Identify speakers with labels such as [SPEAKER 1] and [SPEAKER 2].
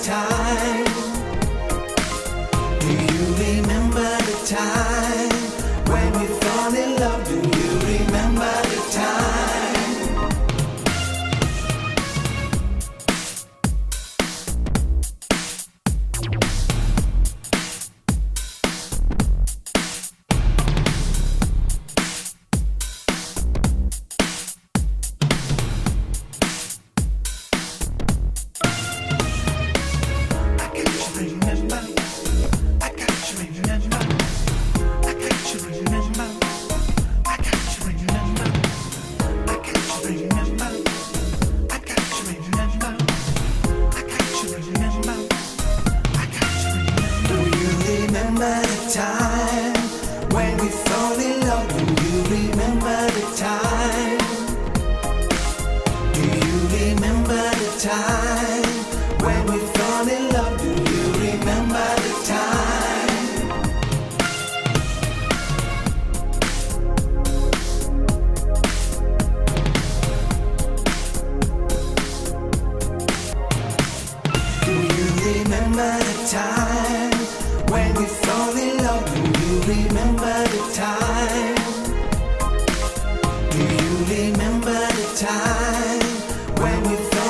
[SPEAKER 1] time? Do you remember the time when we fell in love? Do you remember the time? Time when we fall in love, do you remember the time? Do you remember the time when we fall in love? Do you remember the time? Do you remember the time when we fall in love? Do you remember the time? Do you remember the time?